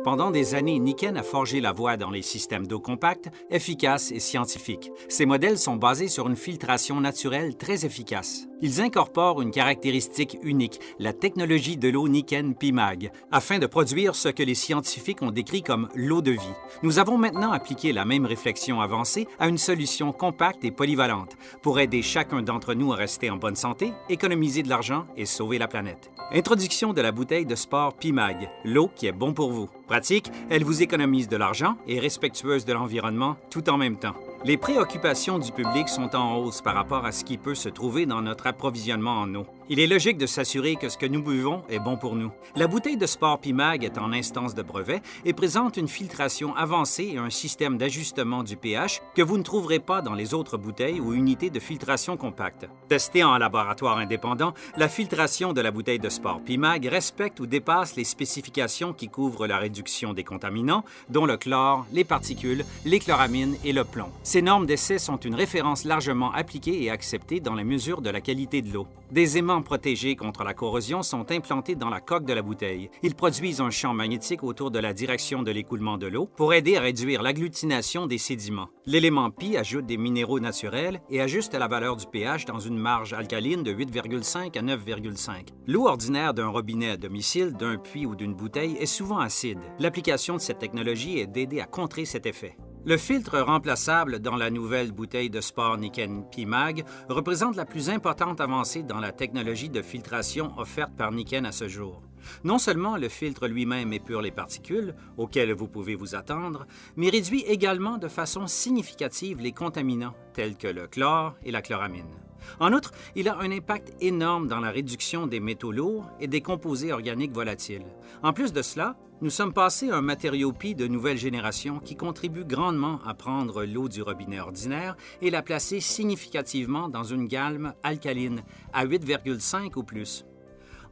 Pendant des années, Niken a forgé la voie dans les systèmes d'eau compacts, efficaces et scientifiques. Ces modèles sont basés sur une filtration naturelle très efficace. Ils incorporent une caractéristique unique, la technologie de l'eau Niken PIMAG, afin de produire ce que les scientifiques ont décrit comme l'eau de vie. Nous avons maintenant appliqué la même réflexion avancée à une solution compacte et polyvalente pour aider chacun d'entre nous à rester en bonne santé, économiser de l'argent et sauver la planète. Introduction de la bouteille de sport PIMAG, l'eau qui est bon pour vous. Pratique, elle vous économise de l'argent et respectueuse de l'environnement tout en même temps. Les préoccupations du public sont en hausse par rapport à ce qui peut se trouver dans notre approvisionnement en eau. Il est logique de s'assurer que ce que nous buvons est bon pour nous. La bouteille de sport PIMAG est en instance de brevet et présente une filtration avancée et un système d'ajustement du pH que vous ne trouverez pas dans les autres bouteilles ou unités de filtration compacte. Testée en laboratoire indépendant, la filtration de la bouteille de sport PIMAG respecte ou dépasse les spécifications qui couvrent la réduction des contaminants, dont le chlore, les particules, les chloramines et le plomb. Ces normes d'essai sont une référence largement appliquée et acceptée dans les mesures de la qualité de l'eau. Des aimants protégés contre la corrosion sont implantés dans la coque de la bouteille. Ils produisent un champ magnétique autour de la direction de l'écoulement de l'eau pour aider à réduire l'agglutination des sédiments. L'élément Pi ajoute des minéraux naturels et ajuste la valeur du pH dans une marge alcaline de 8,5 à 9,5. L'eau ordinaire d'un robinet à domicile, d'un puits ou d'une bouteille est souvent acide. L'application de cette technologie est d'aider à contrer cet effet. Le filtre remplaçable dans la nouvelle bouteille de sport Niken PIMAG représente la plus importante avancée dans la technologie de filtration offerte par Niken à ce jour. Non seulement le filtre lui-même épure les particules, auxquelles vous pouvez vous attendre, mais réduit également de façon significative les contaminants, tels que le chlore et la chloramine. En outre, il a un impact énorme dans la réduction des métaux lourds et des composés organiques volatiles. En plus de cela, nous sommes passés à un matériau Pi de nouvelle génération qui contribue grandement à prendre l'eau du robinet ordinaire et la placer significativement dans une gamme alcaline à 8,5 ou plus.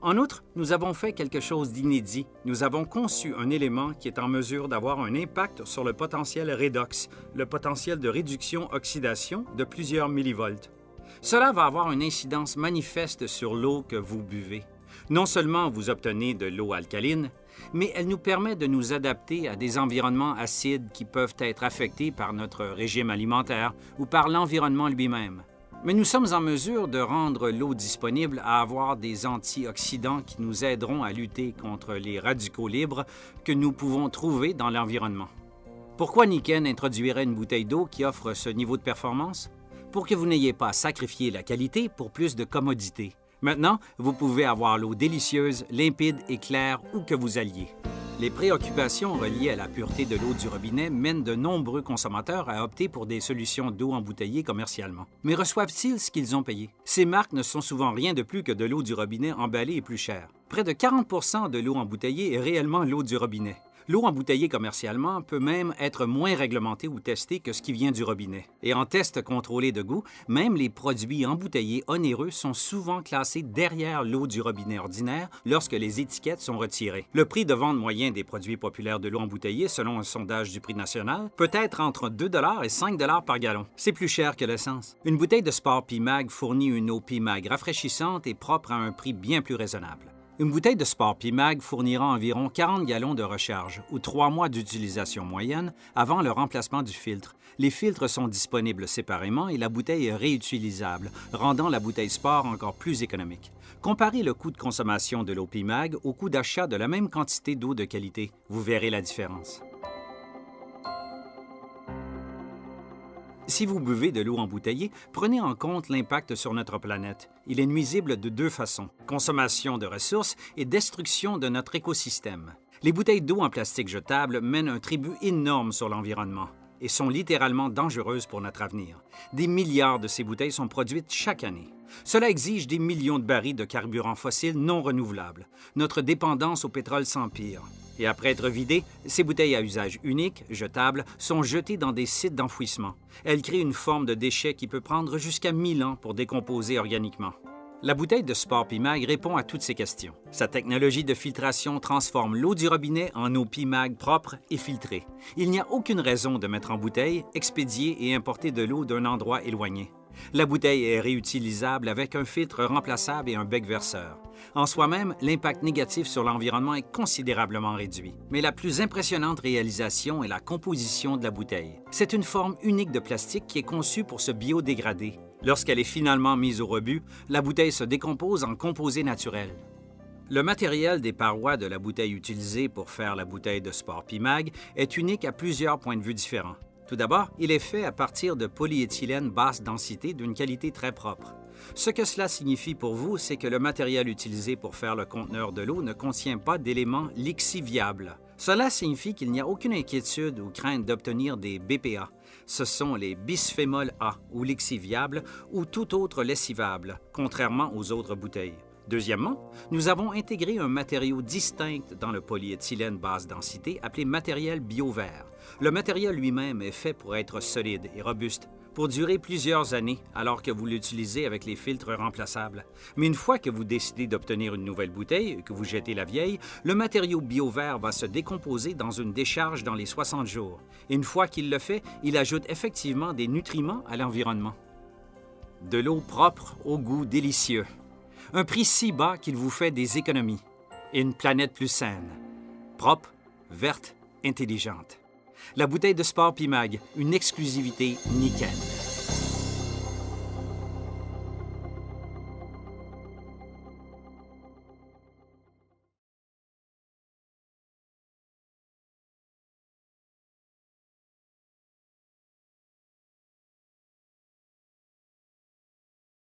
En outre, nous avons fait quelque chose d'inédit. Nous avons conçu un élément qui est en mesure d'avoir un impact sur le potentiel redox, le potentiel de réduction-oxydation de plusieurs millivolts. Cela va avoir une incidence manifeste sur l'eau que vous buvez. Non seulement vous obtenez de l'eau alcaline, mais elle nous permet de nous adapter à des environnements acides qui peuvent être affectés par notre régime alimentaire ou par l'environnement lui-même. Mais nous sommes en mesure de rendre l'eau disponible à avoir des antioxydants qui nous aideront à lutter contre les radicaux libres que nous pouvons trouver dans l'environnement. Pourquoi Niken introduirait une bouteille d'eau qui offre ce niveau de performance? Pour que vous n'ayez pas à sacrifier la qualité pour plus de commodité. Maintenant, vous pouvez avoir l'eau délicieuse, limpide et claire où que vous alliez. Les préoccupations reliées à la pureté de l'eau du robinet mènent de nombreux consommateurs à opter pour des solutions d'eau embouteillée commercialement. Mais reçoivent-ils ce qu'ils ont payé? Ces marques ne sont souvent rien de plus que de l'eau du robinet emballée et plus chère. Près de 40 % de l'eau embouteillée est réellement l'eau du robinet. L'eau embouteillée commercialement peut même être moins réglementée ou testée que ce qui vient du robinet. Et en test contrôlé de goût, même les produits embouteillés onéreux sont souvent classés derrière l'eau du robinet ordinaire lorsque les étiquettes sont retirées. Le prix de vente moyen des produits populaires de l'eau embouteillée, selon un sondage du Prix national, peut être entre 2 $ et 5 $ par gallon. C'est plus cher que l'essence. Une bouteille de sport PIMAG fournit une eau PIMAG rafraîchissante et propre à un prix bien plus raisonnable. Une bouteille de sport PIMAG fournira environ 40 gallons de recharge ou 3 mois d'utilisation moyenne avant le remplacement du filtre. Les filtres sont disponibles séparément et la bouteille est réutilisable, rendant la bouteille sport encore plus économique. Comparez le coût de consommation de l'eau PIMAG au coût d'achat de la même quantité d'eau de qualité. Vous verrez la différence. Si vous buvez de l'eau embouteillée, prenez en compte l'impact sur notre planète. Il est nuisible de deux façons, consommation de ressources et destruction de notre écosystème. Les bouteilles d'eau en plastique jetable mènent un tribut énorme sur l'environnement et sont littéralement dangereuses pour notre avenir. Des milliards de ces bouteilles sont produites chaque année. Cela exige des millions de barils de carburants fossiles non renouvelables. Notre dépendance au pétrole s'empire. Et après être vidées, ces bouteilles à usage unique, jetables, sont jetées dans des sites d'enfouissement. Elles créent une forme de déchet qui peut prendre jusqu'à 1000 ans pour décomposer organiquement. La bouteille de sport PIMAG répond à toutes ces questions. Sa technologie de filtration transforme l'eau du robinet en eau PIMAG propre et filtrée. Il n'y a aucune raison de mettre en bouteille, expédier et importer de l'eau d'un endroit éloigné. La bouteille est réutilisable avec un filtre remplaçable et un bec verseur. En soi-même, l'impact négatif sur l'environnement est considérablement réduit. Mais la plus impressionnante réalisation est la composition de la bouteille. C'est une forme unique de plastique qui est conçue pour se biodégrader. Lorsqu'elle est finalement mise au rebut, la bouteille se décompose en composés naturels. Le matériel des parois de la bouteille utilisée pour faire la bouteille de sport Pimag est unique à plusieurs points de vue différents. Tout d'abord, il est fait à partir de polyéthylène basse densité d'une qualité très propre. Ce que cela signifie pour vous, c'est que le matériel utilisé pour faire le conteneur de l'eau ne contient pas d'éléments lixiviables. Cela signifie qu'il n'y a aucune inquiétude ou crainte d'obtenir des BPA. Ce sont les bisphémols A ou lixiviables ou tout autre lessivable, contrairement aux autres bouteilles. Deuxièmement, nous avons intégré un matériau distinct dans le polyéthylène basse densité appelé matériel biovert. Le matériel lui-même est fait pour être solide et robuste, pour durer plusieurs années alors que vous l'utilisez avec les filtres remplaçables. Mais une fois que vous décidez d'obtenir une nouvelle bouteille et que vous jetez la vieille, le matériau biovert va se décomposer dans une décharge dans les 60 jours. Et une fois qu'il le fait, il ajoute effectivement des nutriments à l'environnement. De l'eau propre au goût délicieux. Un prix si bas qu'il vous fait des économies. Et une planète plus saine. Propre, verte, intelligente. La bouteille de sport Pimag, une exclusivité nickel.